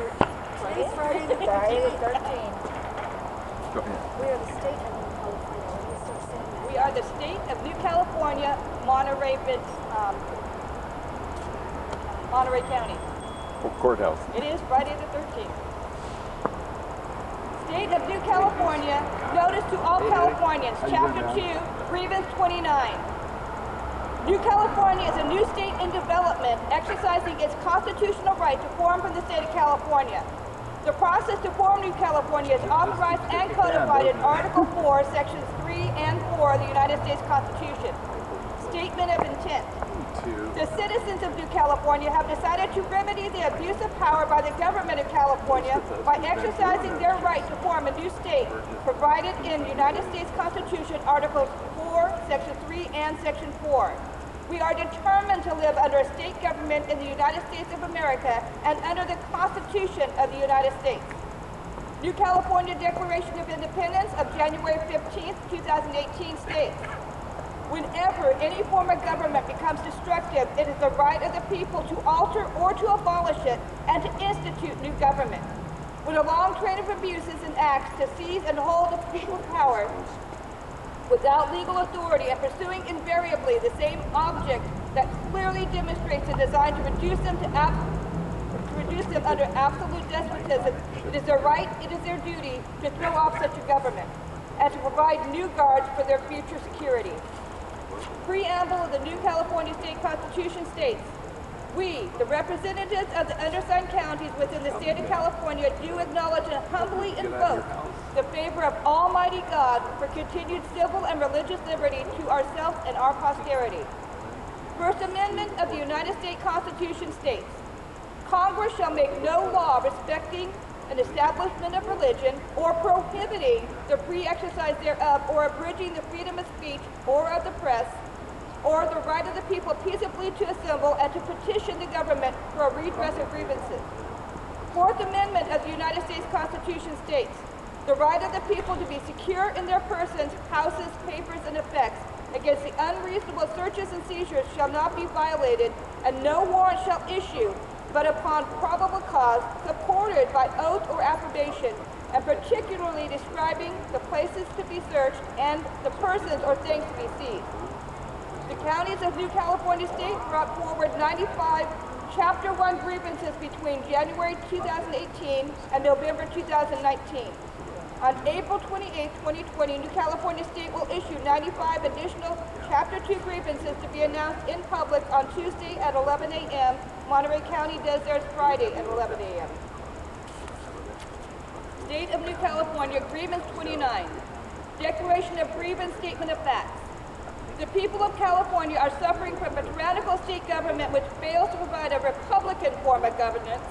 Today's Friday the 13th. Go ahead. We are the state of New California. Let me start saying that. We are the state of New California, Monterey County. Courthouse. It is Friday the 13th. State of New California, notice to all Californians, Chapter 2, Grievance 29. New California is a new state in development, exercising its constitutional right to form from the state of California. The process to form New California is authorized and codified in Article 4, Sections 3 and 4 of the United States Constitution. Statement of intent. The citizens of New California have decided to remedy the abuse of power by the government of California by exercising their right to form a new state, provided in United States Constitution, Articles 4, Section 3, and Section 4. We are determined to live under a state government in the United States of America and under the Constitution of the United States. New California Declaration of Independence of January 15, 2018 states, whenever any form of government becomes destructive, it is the right of the people to alter or to abolish it and to institute new government. When a long train of abuses and acts to seize and hold the people's power without legal authority and pursuing invariably the same object that clearly demonstrates a design to reduce them under absolute despotism, it is their right, it is their duty to throw off such a government and to provide new guards for their future security. Preamble of the New California State Constitution states, we, the representatives of the undersigned counties within the state of California, do acknowledge and humbly invoke the favor of Almighty God for continued civil and religious liberty to ourselves and our posterity. First Amendment of the United States Constitution states, Congress shall make no law respecting an establishment of religion or prohibiting the free exercise thereof or abridging the freedom of speech or of the press or the right of the people peaceably to assemble and to petition the government for a redress of grievances. Fourth Amendment of the United States Constitution states, the right of the people to be secure in their persons, houses, papers, and effects against the unreasonable searches and seizures shall not be violated, and no warrant shall issue but upon probable cause, supported by oath or affirmation, and particularly describing the places to be searched and the persons or things to be seized. The counties of New California State brought forward 95 Chapter 1 grievances between January 2018 and November 2019. On April 28, 2020, New California State will issue 95 additional Chapter 2 grievances to be announced in public on Tuesday at 11 a.m. Monterey County does theirs Friday at 11 a.m. State of New California, Grievance 29. Declaration of Grievance, Statement of Facts. The people of California are suffering from a tyrannical state government which fails to provide a Republican form of governance,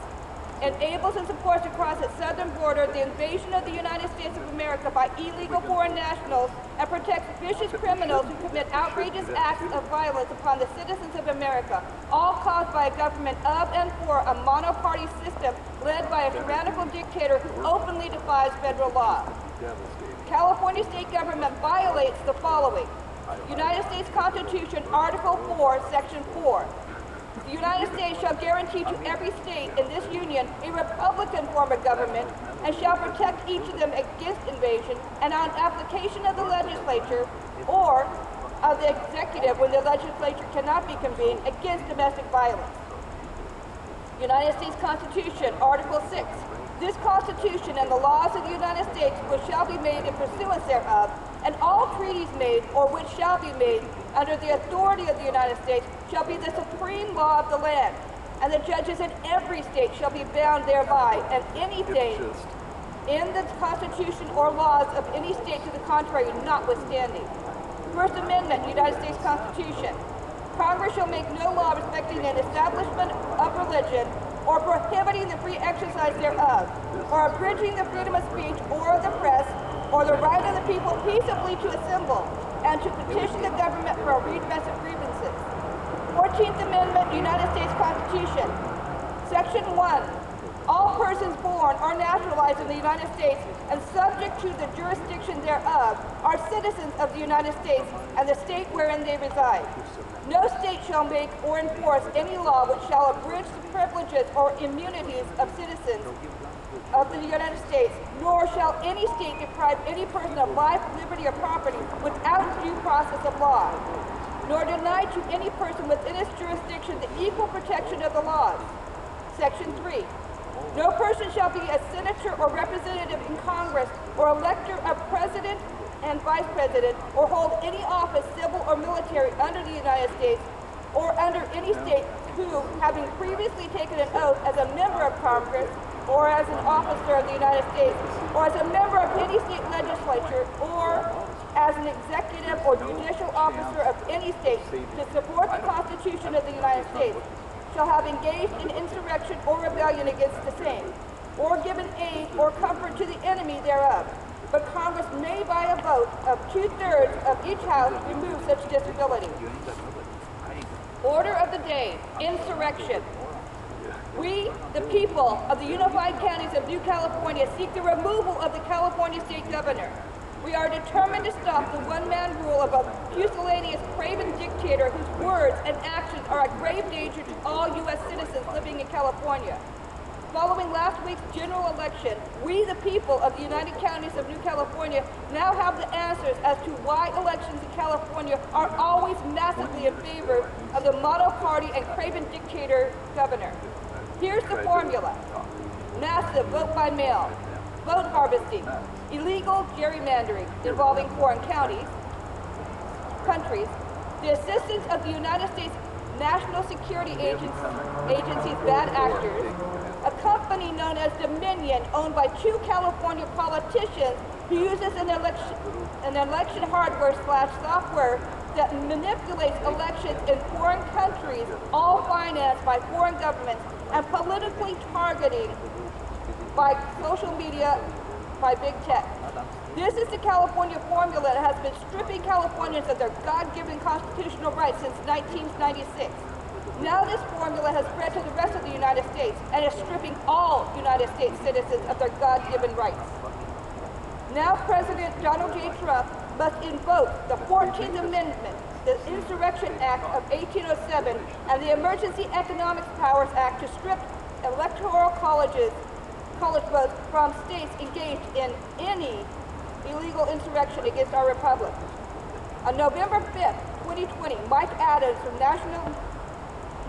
enables and supports across its southern border the invasion of the United States of America by illegal foreign nationals, and protects vicious criminals who commit outrageous acts of violence upon the citizens of America, all caused by a government of and for a monoparty system led by a tyrannical dictator who openly defies federal law. California state government violates the following. United States Constitution, Article 4, Section 4. The United States shall guarantee to every state in this union a Republican form of government and shall protect each of them against invasion and on application of the legislature or of the executive when the legislature cannot be convened against domestic violence. United States Constitution, Article 6. This Constitution and the laws of the United States which shall be made in pursuance thereof, and all treaties made or which shall be made under the authority of the United States shall be the supreme law of the land, and the judges in every state shall be bound thereby, and anything in the Constitution or laws of any state to the contrary notwithstanding. First Amendment, United States Constitution. Congress shall make no law respecting an establishment of religion or prohibiting the free exercise thereof, or abridging the freedom of speech or of the press, or the right of the people peaceably to assemble, and to petition the government for a redress of grievances. 14th Amendment, United States Constitution. Section 1. All persons born are naturalized in the United States and subject to the jurisdiction thereof are citizens of the United States and the state wherein they reside. No state shall make or enforce any law which shall abridge the privileges or immunities of citizens of the United States, nor shall any state deprive any person of life, liberty, or property without due process of law, nor deny to any person within its jurisdiction the equal protection of the laws. Section 3. No person shall be a senator or representative in Congress or elector of president and vice president or hold any office, civil or military, under the United States or under any state who, having previously taken an oath as a member of Congress or as an officer of the United States or as a member of any state legislature or as an executive or judicial officer of any state to support the Constitution of the United States, shall have engaged in insurrection or rebellion against the same, or given aid or comfort to the enemy thereof. But Congress may by a vote of 2/3 of each house remove such disability. Order of the day, insurrection. We, the people of the unified counties of New California, seek the removal of the California State Governor. We are determined to stop the one-man rule of a pusillanimous, craven dictator whose words and actions are a grave danger to all U.S. citizens living in California. Following last week's general election, we, the people of the United Counties of New California, now have the answers as to why elections in California are always massively in favor of the model party and craven dictator governor. Here's the formula. Massive vote by mail, vote harvesting, illegal gerrymandering involving foreign countries, the assistance of the United States National Security Agency's bad actors, a company known as Dominion, owned by 2 California politicians who uses an election hardware/software that manipulates elections in foreign countries, all financed by foreign governments, and politically targeting by social media, by big tech. This is the California formula that has been stripping Californians of their God-given constitutional rights since 1996. Now this formula has spread to the rest of the United States and is stripping all United States citizens of their God-given rights. Now President Donald J. Trump must invoke the 14th Amendment, the Insurrection Act of 1807, and the Emergency Economic Powers Act to strip electoral college votes from states engaged in any illegal insurrection against our republic. On November 5th, 2020, Mike Adams from National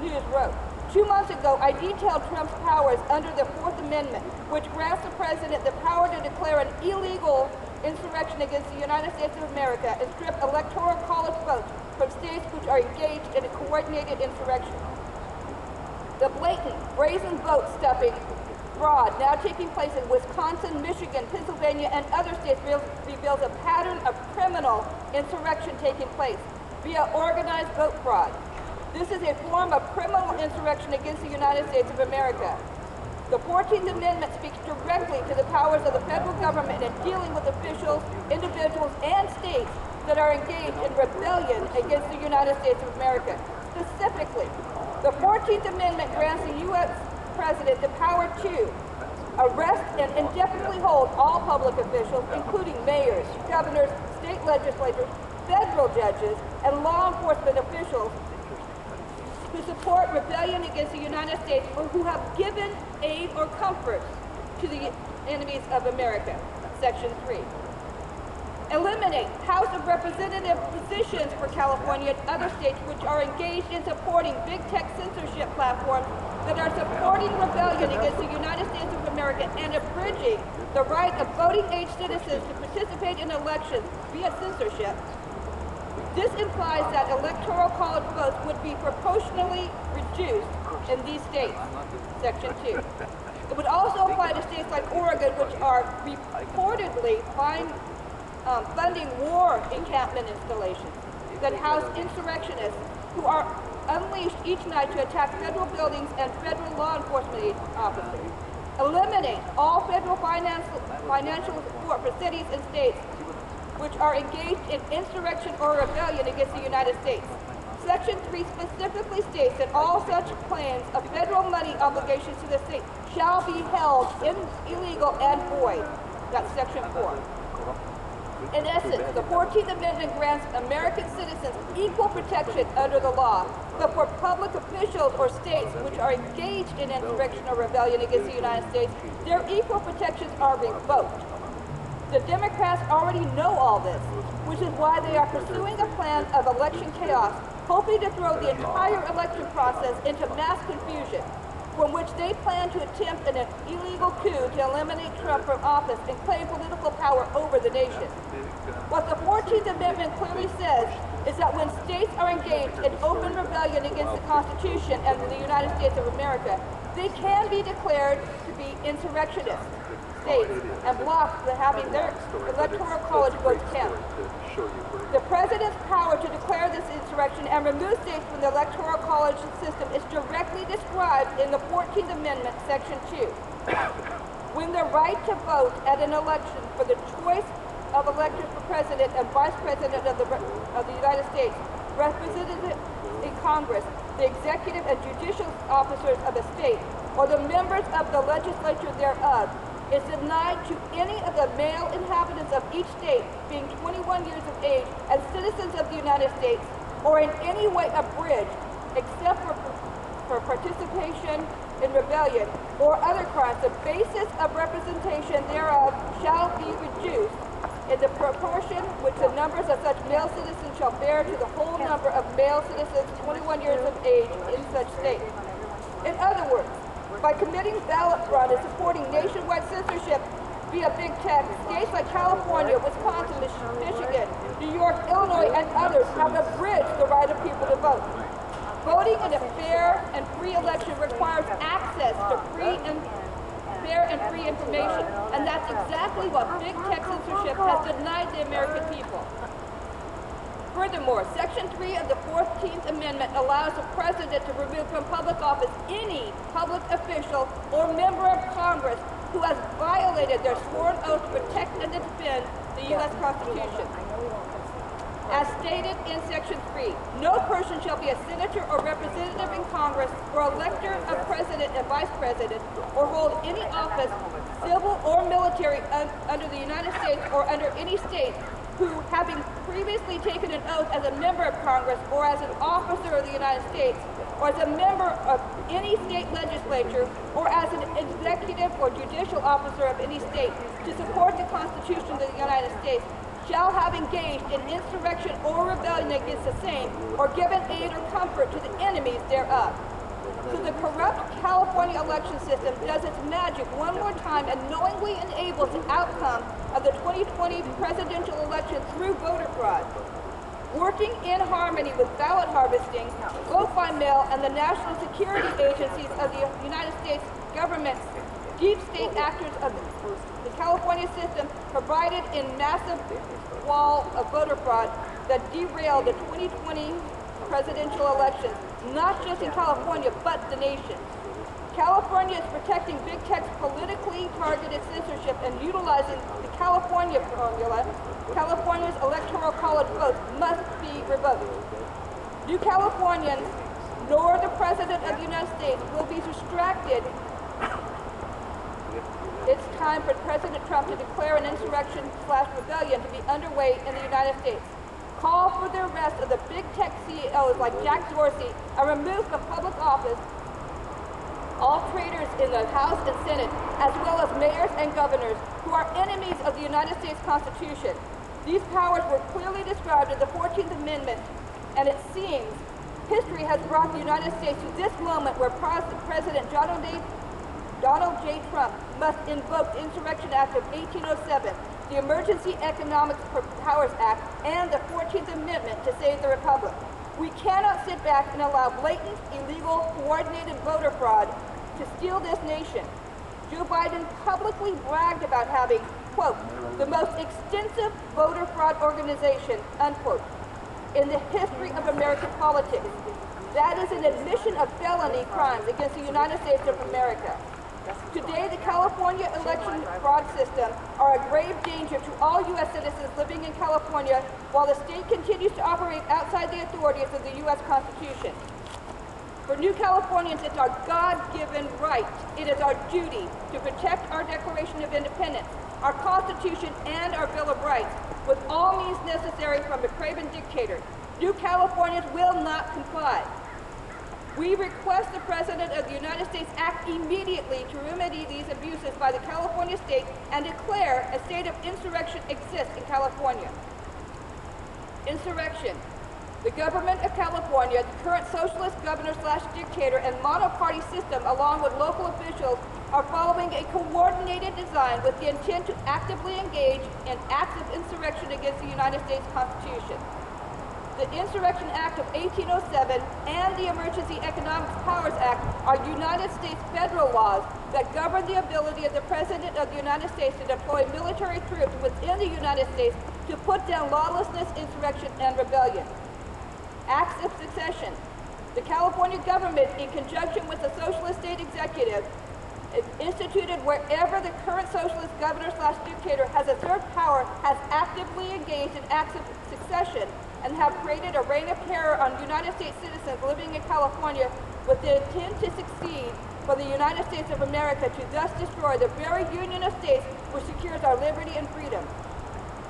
News wrote, 2 months ago, I detailed Trump's powers under the 4th Amendment, which grants the president the power to declare an illegal insurrection against the United States of America and strip electoral college votes from states which are engaged in a coordinated insurrection. The blatant, brazen vote stuffing fraud now taking place in Wisconsin, Michigan, Pennsylvania, and other states reveals a pattern of criminal insurrection taking place via organized vote fraud. This is a form of criminal insurrection against the United States of America. The 14th Amendment speaks directly to the powers of the federal government in dealing with officials, individuals, and states that are engaged in rebellion against the United States of America. Specifically, the 14th Amendment grants the U.S. President the power to arrest and indefinitely hold all public officials, including mayors, governors, state legislators, federal judges, and law enforcement officials who support rebellion against the United States or who have given aid or comfort to the enemies of America. Section 3. Eliminate House of Representative positions for California and other states which are engaged in supporting big tech censorship platforms that are supporting rebellion against the United States of America and abridging the right of voting-age citizens to participate in elections via censorship. This implies that electoral college votes would be proportionally reduced in these states. Section 2. It would also apply to states like Oregon, which are reportedly funding war encampment installations that house insurrectionists who are unleashed each night to attack federal buildings and federal law enforcement officers. Eliminate all federal financial support for cities and states which are engaged in insurrection or rebellion against the United States. Section 3 specifically states that all such claims of federal money obligations to the state shall be held illegal and void. That's Section 4. In essence, the 14th Amendment grants American citizens equal protection under the law, but for public officials or states which are engaged in insurrection or rebellion against the United States, their equal protections are revoked. The Democrats already know all this, which is why they are pursuing a plan of election chaos, hoping to throw the entire election process into mass confusion, from which they plan to attempt an illegal coup to eliminate Trump from office and claim political power over the nation. What the 14th Amendment clearly says is that when states are engaged in open rebellion against the Constitution and the United States of America, they can be declared to be insurrectionist states and block the having their electoral college votes count. The president's power to declare this insurrection and remove states from the electoral college system is directly described in the 14th Amendment, Section 2. When the right to vote at an election for the choice of electors for president and vice president of the United States, represented in Congress, the executive and judicial officers of a state, or the members of the legislature thereof, is denied to any of the male inhabitants of each state being 21 years of age and citizens of the United States, or in any way abridged, except for participation in rebellion or other crimes. The basis of representation thereof shall be reduced in the proportion which the numbers of such male citizens shall bear to the whole number of male citizens 21 years of age in such state. In other words, by committing ballot fraud and supporting nationwide censorship via big tech, states like California, Wisconsin, Michigan, New York, Illinois, and others have abridged the right of people to vote. Voting in a fair and free election requires access to fair and free information, and that's exactly what big tech censorship has denied the American people. Furthermore, Section 3 of the 14th Amendment allows the President to remove from public office any public official or member of Congress who has violated their sworn oath to protect and defend the U.S. Constitution. As stated in Section 3, no person shall be a senator or representative in Congress or elector of president and vice president or hold any office, civil or military, under the United States or under any state who, having previously taken an oath as a member of Congress or as an officer of the United States or as a member of any state legislature or as an executive or judicial officer of any state to support the Constitution of the United States, shall have engaged in insurrection or rebellion against the same, or given aid or comfort to the enemies thereof. So the corrupt California election system does its magic one more time and knowingly enables the outcome of the 2020 presidential election through voter fraud. Working in harmony with ballot harvesting, vote by mail, and the national security agencies of the United States government, deep state actors of the California system provided in massive wall of voter fraud that derailed the 2020 presidential elections, not just in California, but the nation. California is protecting big tech's politically targeted censorship and utilizing the California formula. California's electoral college votes must be revoked. New Californians, nor the President of the United States, will be distracted. It's time for President Trump to declare an insurrection/rebellion to be underway in the United States. Call for the arrest of the big tech CEOs like Jack Dorsey and remove from public office all traitors in the House and Senate, as well as mayors and governors who are enemies of the United States Constitution. These powers were clearly described in the 14th Amendment, and it seems history has brought the United States to this moment where President Donald J. Trump must invoke the Insurrection Act of 1807, the Emergency Economic Powers Act, and the 14th Amendment to save the Republic. We cannot sit back and allow blatant, illegal, coordinated voter fraud to steal this nation. Joe Biden publicly bragged about having, quote, the most extensive voter fraud organization, unquote, in the history of American politics. That is an admission of felony crimes against the United States of America. Today, the California election fraud system are a grave danger to all U.S. citizens living in California while the state continues to operate outside the authorities of the U.S. Constitution. For New Californians, it's our God-given right. It is our duty to protect our Declaration of Independence, our Constitution, and our Bill of Rights with all means necessary from a craven dictator. New Californians will not comply. We request the President of the United States act immediately to remedy these abuses by the California state and declare a state of insurrection exists in California. Insurrection. The government of California, the current socialist governor/dictator and monoparty system, along with local officials, are following a coordinated design with the intent to actively engage in acts of insurrection against the United States Constitution. The Insurrection Act of 1807 and the Emergency Economic Powers Act are United States federal laws that govern the ability of the President of the United States to deploy military troops within the United States to put down lawlessness, insurrection, and rebellion. Acts of succession. The California government, in conjunction with the socialist state executive, instituted wherever the current socialist governor/dictator has exerted power, has actively engaged in acts of succession and have created a reign of terror on United States citizens living in California with the intent to succeed for the United States of America to thus destroy the very union of states which secures our liberty and freedom.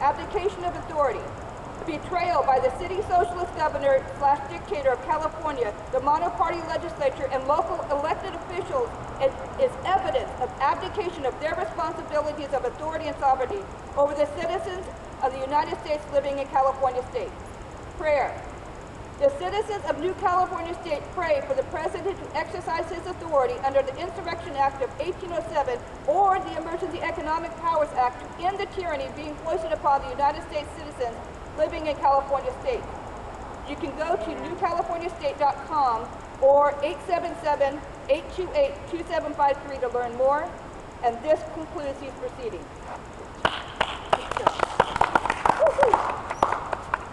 Abdication of authority. Betrayal by the city socialist governor/dictator of California, the monoparty legislature, and local elected officials is evidence of abdication of their responsibilities of authority and sovereignty over the citizens of the United States living in California state. Prayer. The citizens of New California State pray for the President to exercise his authority under the Insurrection Act of 1807 or the Emergency Economic Powers Act to end the tyranny being foisted upon the United States citizens living in California state. You can go to newcaliforniastate.com or 877-828-2753 to learn more. And this concludes these proceedings.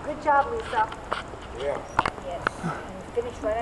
Good job, Lisa. Yeah. Yes. And you finished right on